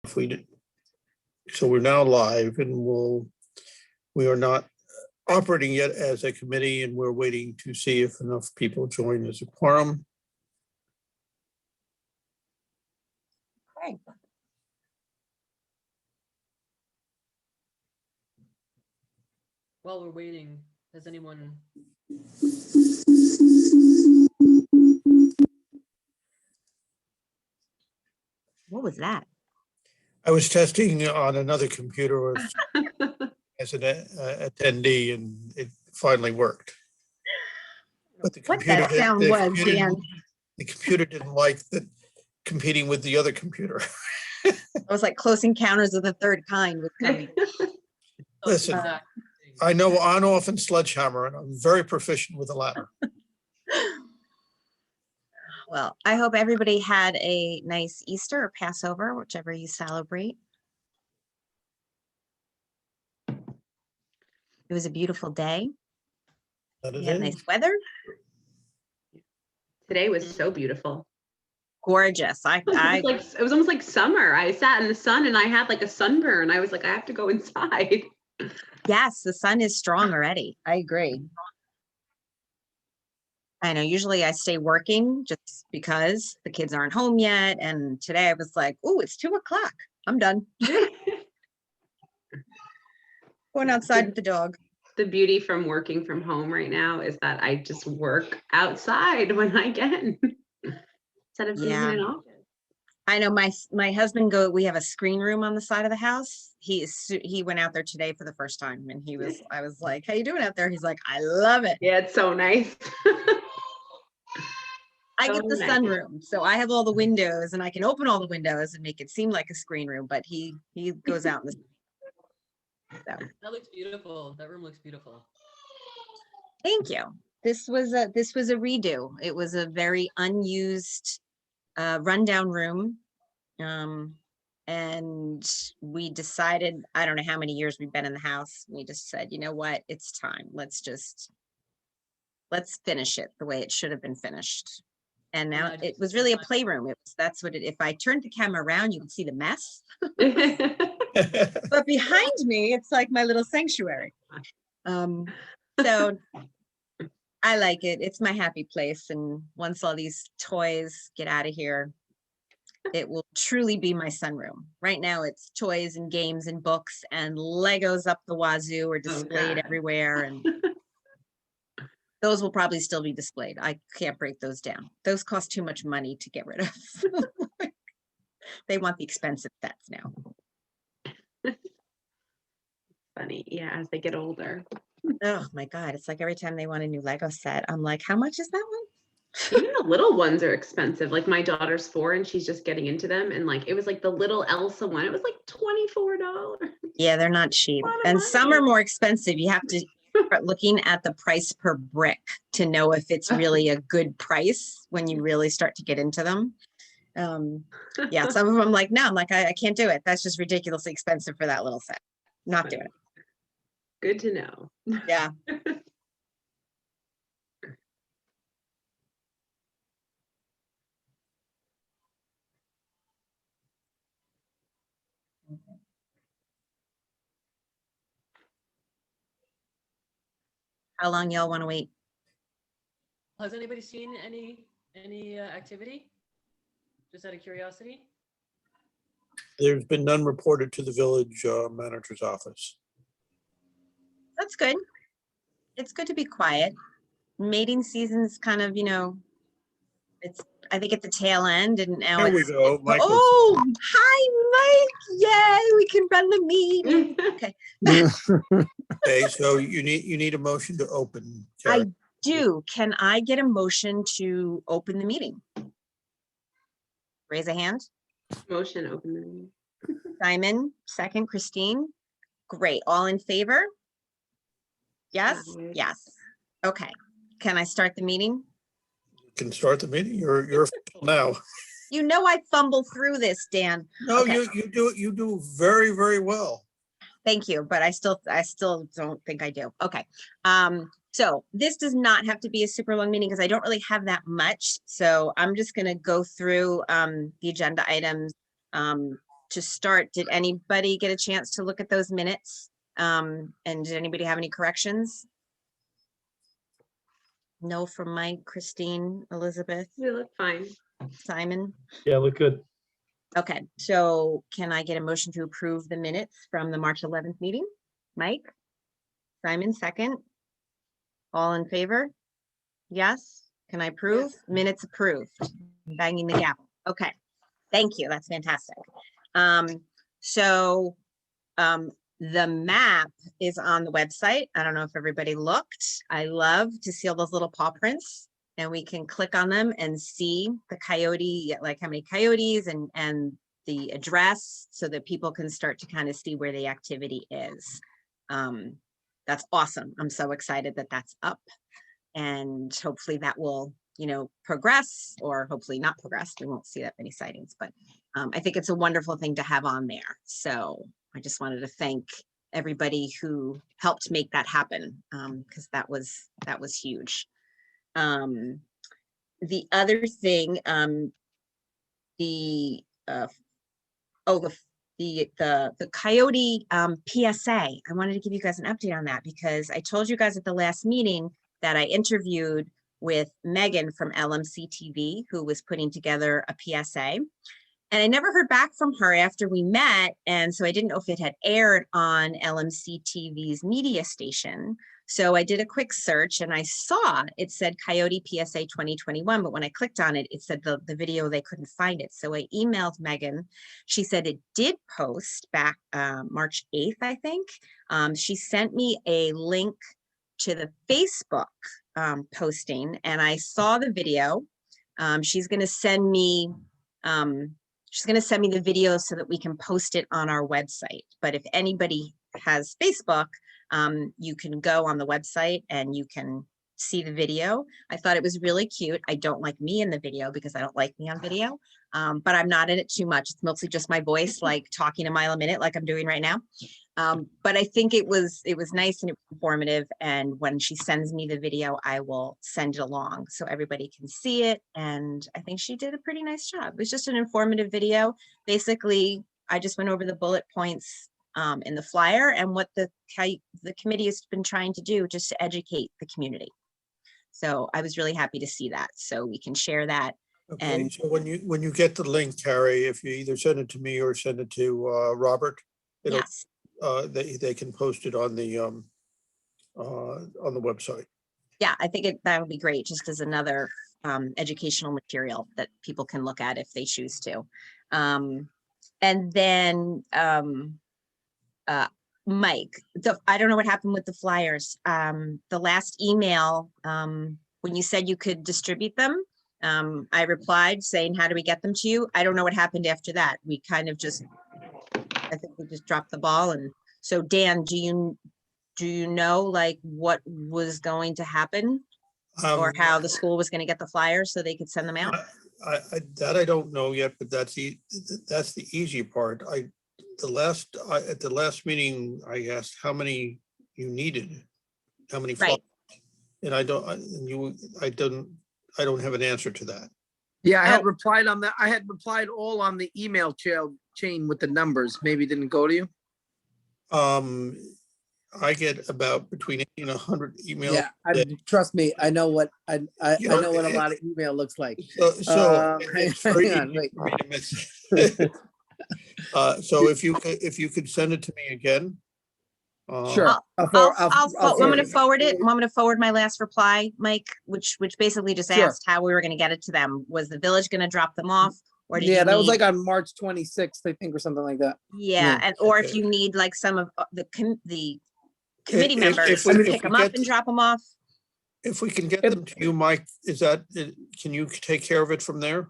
if we did. So we're now live and we are not operating yet as a committee, and we're waiting to see if enough people join as a quorum. Okay. While we're waiting, has anyone? What was that? I was testing on another computer as an attendee, and it finally worked. But the What computer that sound was, Dan? The computer didn't like that competing with the other computer. It was like Close Encounters of the Third Kind was coming. Listen, I know on, off, and sledgehammer, and I'm very proficient with the latter. Well, I hope everybody had a nice Easter or Passover, whichever you celebrate. It was a beautiful day. We had nice weather. Today was so beautiful. Gorgeous. It was almost like summer. I sat in the sun and I had like a sunburn. I was like, I have to go inside. Yes, the sun is strong already. I agree. I know usually I stay working just because the kids aren't home yet. And today I was like, oh, it's 2 o'clock. I'm done. Going outside with the dog. The beauty from working from home right now is that I just work outside when I can instead of being in an office. I know my husband we have a screen room on the side of the house. He went out there today for the first time, and I was like, how you doing out there? He's like, I love it. Yeah, it's so nice. I get the sunroom, so I have all the windows and I can open all the windows and make it seem like a screen room, but he goes out in the so. That looks beautiful. That room looks beautiful. Thank you. This was a redo. It was a very unused rundown room. And we decided, I don't know how many years we've been in the house. We just said, you know what, it's time. Let's finish it the way it should have been finished. And now it was really a playroom. If I turned the camera around, you would see the mess. But behind me, it's like my little sanctuary. So I like it. It's my happy place. And once all these toys get out of here, it will truly be my sunroom. Right now it's toys and games and books and Legos up the wazoo are displayed everywhere. And those will probably still be displayed. I can't break those down. Those cost too much money to get rid of. They want the expensive sets now. Funny, yeah, as they get older. Oh my God, it's like every time they want a new Lego set, I'm like, how much is that one? Even the little ones are expensive. Like my daughter's 4 and she's just getting into them. And like, it was like the little Elsa one. It was like $24. Yeah, they're not cheap. And some are more expensive. You have to start looking at the price per brick to know if it's really a good price when you really start to get into them. Yeah, some of them like, no, I'm like, I can't do it. That's just ridiculously expensive for that little set. Not doing it. Good to know. Yeah. How long y'all want to wait? Has anybody seen any activity? Just out of curiosity. There's been none reported to the village manager's office. That's good. It's good to be quiet. Mating season's kind of, I think at the tail end, and now There we go. Michael's- Oh, hi, Mike. Yay, we can run the meeting. Okay. Okay, so you need a motion to open. Karen. I do. Can I get a motion to open the meeting? Raise a hand. Motion open the meeting. Simon, second. Christine. Great. All in favor? Yes? Aye. Yes. Okay. Can I start the meeting? You can start the meeting. You're official now. You know I fumble through this, Dan. No, Okay. you do very, very well. Thank you, but I still don't think I do. Okay. So this does not have to be a super long meeting because I don't really have that much. So I'm just going to go through the agenda items to start, did anybody get a chance to look at those minutes? And did anybody have any corrections? No from Mike, Christine, Elizabeth, You look fine. Simon? Yeah, look good. Okay, so can I get a motion to approve the minutes from the March 11th meeting? Mike? Simon, second? All in favor? Yes? Can I approve? Minutes approved. Banging the gavel. Okay, thank you. That's fantastic. So the map is on the website. I don't know if everybody looked. I love to see all those little paw prints, and we can click on them and see the coyote, like how many coyotes and the address, so that people can start to kind of see where the activity is. That's awesome. I'm so excited that that's up, and hopefully that will, you know, progress, or hopefully not progress. We won't see that many sightings, but I think it's a wonderful thing to have on there. So I just wanted to thank everybody who helped make that happen, because that was huge. The other thing, the Coyote PSA. I wanted to give you guys an update on that, because I told you guys at the last meeting that I interviewed with Megan from LMC TV, who was putting together a PSA. And I never heard back from her after we met. And so I didn't know if it had aired on LMC TV's media station. So I did a quick search and I saw it said Coyote PSA 2021. But when I clicked on it, it said the video, they couldn't find it. So I emailed Megan. She said it did post back March 8th, I think. She sent me a link to the Facebook posting, and I saw the video. She's going to send me the video so that we can post it on our website. But if anybody has Facebook, you can go on the website and you can see the video. I thought it was really cute. I don't like me in the video because I don't like me on video, but I'm not in it too much. It's mostly just my voice, like talking a mile a minute, like I'm doing right now. But I think it was nice and informative. And when she sends me the video, I will send it along so everybody can see it. And I think she did a pretty nice job. It was just an informative video. Basically, I just went over the bullet points in the flyer and what the committee has been trying to do just to educate the community. So I was really happy to see that. So we can share that. Okay, And so when you get the link, Carrie, if you either send it to me or send it to Robert, it'll, yes, they can post it on the website. yeah, I think that would be great, just as another educational material that people can look at if they choose to. And then Mike, I don't know what happened with the flyers. The last email, when you said you could distribute them, I replied saying, how do we get them to you? I don't know what happened after that. We kind of just, I think we just dropped the ball. And so Dan, do you know like what was going to happen, or how the school was going to get the flyers so they could send them out? I don't know yet, but that's the easy part. At the last meeting, I asked how many you needed, how many flyers, and I don't have an answer to that. Yeah, I had replied on that. I had replied all on the email chain with the numbers. Maybe it didn't go to you. I get about between 80 and 100 emails. Yeah, trust me, I know what I know what a lot of email looks like. So it's very hang on, easy wait. for me to miss. So if you could send it to me again. Sure. I'm going to forward it. I'm going to forward my last reply, Mike, which basically just Sure. asked how we were going to get it to them. Was the village going to drop them off? Or did Yeah, you that was need- like on March 26th, I think, or something like that. Yeah, Yeah. and or if Okay. you need like some of the committee If members we- to if pick we them up get- and drop them off. If we can get them to you, Mike, can you take care of it from there?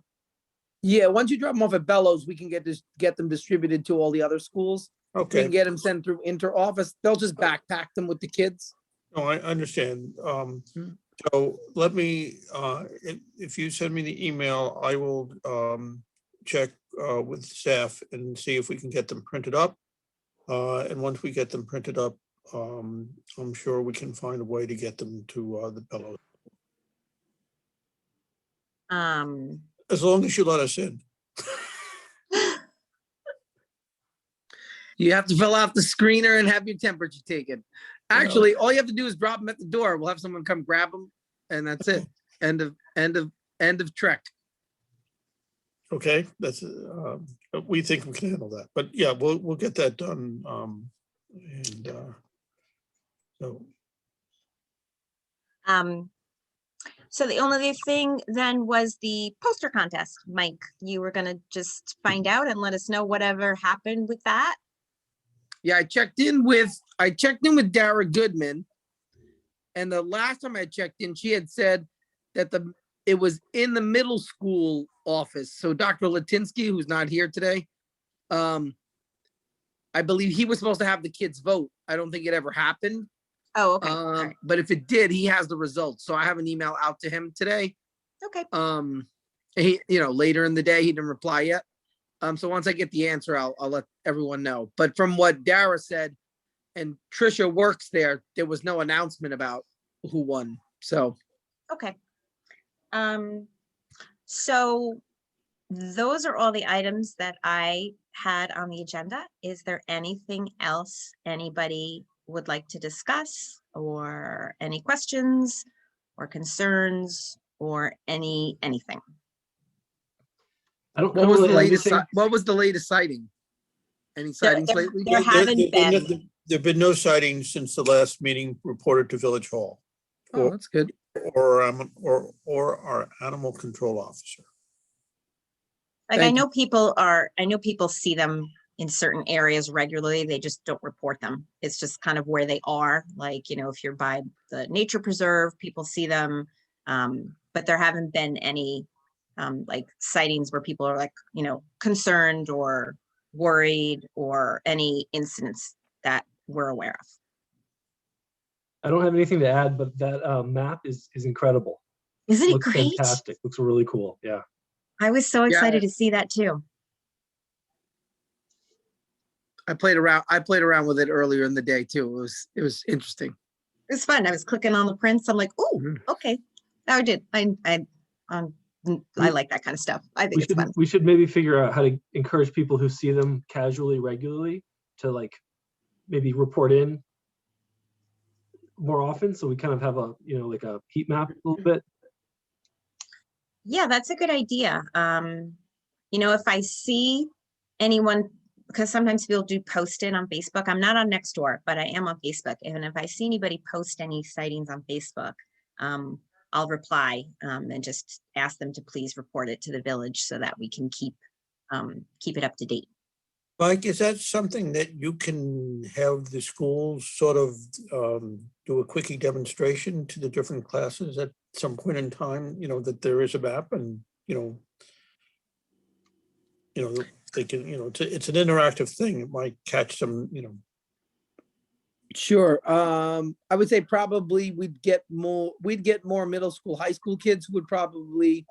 Yeah, once you drop them off at Bellows, we can get them distributed to all the other schools. We Okay, can get them sent through inter-office. They'll just backpack them with the kids. no, I understand. Hmm. So let me, if you send me the email, I will check with staff and see if we can get them printed up. And once we get them printed up, I'm sure we can find a way to get them to the Bellows, as long as you let us in. You have to fill out the screener and have your temperature taken. Actually, all you have to do is drop them at the door. We'll have someone come grab them, and that's it. End of trek. Okay, that's, we think we can handle that, but yeah, we'll get that done. And so, So the only other thing then was the poster contest. Mike, you were gonna just find out and let us know whatever happened with that. Yeah, I checked in with Dara Goodman, and the last time I checked in, she had said that it was in the middle school office. So Dr. Latinsky, who's not here today, I believe he was supposed to have the kids vote. I don't think it ever happened. Oh, okay. All right. But if it did, he has the results. So I have an email out to him today. Okay. He, later in the day, he didn't reply yet. So once I get the answer, I'll let everyone know. But from what Dara said, and Trisha works there, there was no announcement about who won. So Okay. So those are all the items that I had on the agenda. Is there anything else anybody would like to discuss, or any questions or concerns or anything? what was the latest sighting? Any sightings lately? There haven't been. There've been no sightings since the last meeting reported to Village Hall. Oh, that's good. Or our animal control officer. Like, Thank I know people see them in certain areas regularly. They just don't report them. It's just kind of where they are. Like, if you're by the nature preserve, people see them. But there haven't been any like sightings where people are like, concerned or worried, or any incidents that we're aware of. I don't have anything to add, but that map is incredible. Isn't it Looks great? fantastic. Looks really cool. Yeah. I was so excited to see that too. I played around with it earlier in the day too. It was interesting. It was fun. I was clicking on the prints. I'm like, oh, Mhm. okay. I did. I like that kind of stuff. I think it's fun. We should maybe figure out how to encourage people who see them casually, regularly, to like maybe report in more often. So we kind of have a, like a heat map a little bit. Yeah, that's a good idea. If I see anyone, because sometimes people do post it on Facebook. I'm not on Nextdoor, but I am on Facebook. And if I see anybody post any sightings on Facebook, I'll reply and just ask them to please report it to the village so that we can keep it up to date. Mike, is that something that you can have the schools sort of do a quickie demonstration to the different classes at some point in time, that there is a map, and, they can, it's an interactive thing. It might catch some, Sure. I would say probably we'd get more middle school, high school kids who would probably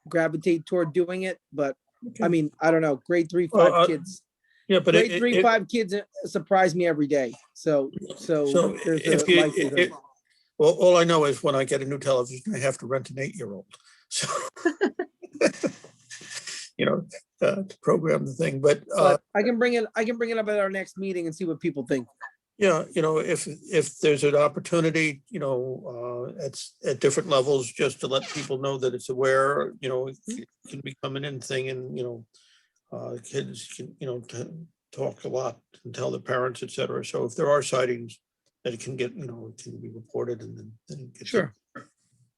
gravitate toward doing it. But I mean, I don't know, grade 3, 5 kids. Yeah, but grade 3, 5 kids surprise me every day. So there's if a likelihood. well, all I know is when I get a new television, I have to rent an 8-year-old. So, to program the thing, but I can bring it up at our next meeting and see what people think. Yeah, if there's an opportunity, at different levels, just to let people know that it's aware, it can become an in thing, and, kids can, talk a lot and tell their parents, et cetera. So if there are sightings that it can get, it can be reported, and then it gets. Sure.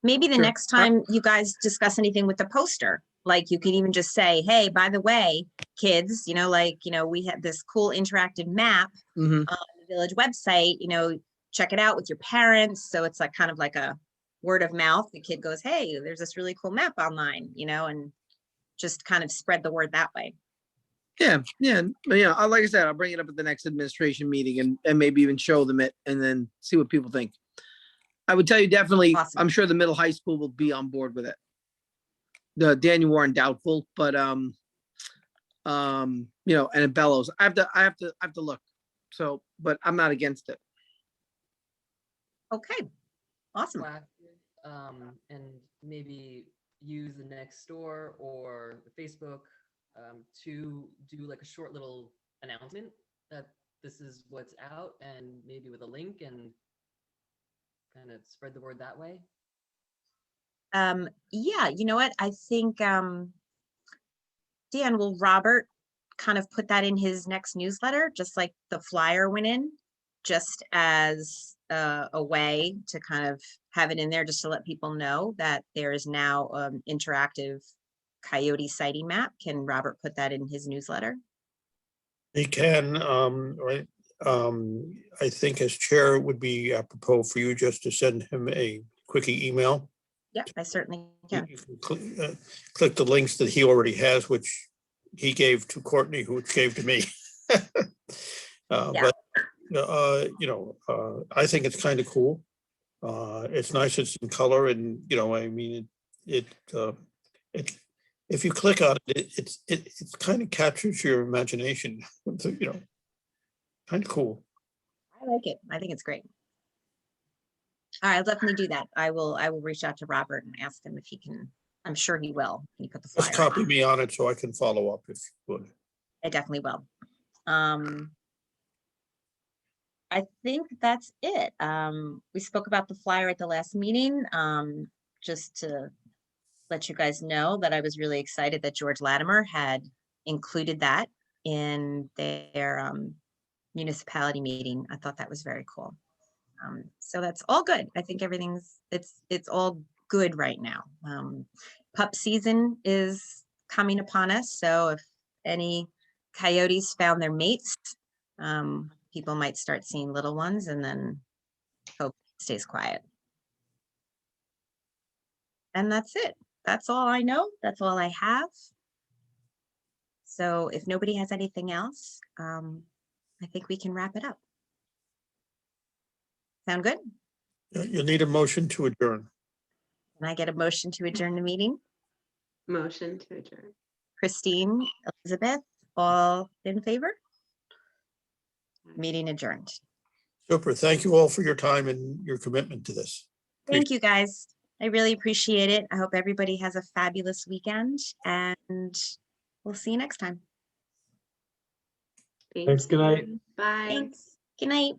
Maybe the next time you guys discuss anything with the poster, like you could even just say, hey, by the way, kids, we have this cool interactive map Mhm. on the village website, check it out with your parents. So it's like kind of like a word of mouth. The kid goes, hey, there's this really cool map online, and just kind of spread the word that way. Yeah. Like I said, I'll bring it up at the next administration meeting and maybe even show them it and then see what people think. I would tell you definitely, Awesome. I'm sure the middle high school will be on board with it. The Daniel Warren doubtful, but and it Bellows. I have to look. So, but I'm not against it. Okay, awesome. And maybe use the Nextdoor or Facebook to do like a short little announcement that this is what's out, and maybe with a link, and kind of spread the word that way? Yeah, you know what? I think, Dan, will Robert kind of put that in his next newsletter, just like the flyer went in, just as a way to kind of have it in there, just to let people know that there is now interactive coyote sighting map. Can Robert put that in his newsletter? He can, right, I think as chair, it would be apropos for you just to send him a quickie email. Yep, I certainly You can. can click the links that he already has, which he gave to Courtney, which gave to me. Yeah. But, I think it's kind of cool. It's nice, it's in color, and, I mean, it, if you click on it, it kind of captures your imagination, kind of cool. I like it. I think it's great. All right, I'll definitely do that. I will reach out to Robert and ask him if he can. I'm sure he will. Can you put the Just flyer? copy me on it so I can follow up if you would. I definitely will. I think that's it. We spoke about the flyer at the last meeting. Just to let you guys know that I was really excited that George Latimer had included that in their municipality meeting. I thought that was very cool. So that's all good. I think everything's, it's all good right now. Pup season is coming upon us. So if any coyotes found their mates, people might start seeing little ones, and then hope it stays quiet. And that's it. That's all I know. That's all I have. So if nobody has anything else, I think we can wrap it up. Sound good? You'll need a motion to adjourn. Can I get a motion to adjourn the meeting? Motion to adjourn. Christine, Elizabeth, all in favor? Meeting adjourned. Super. Thank you all for your time and your commitment to this. Thank you, guys. I really appreciate it. I hope everybody has a fabulous weekend, and we'll see you next time. Thanks, good night. Bye. Thanks. Good night.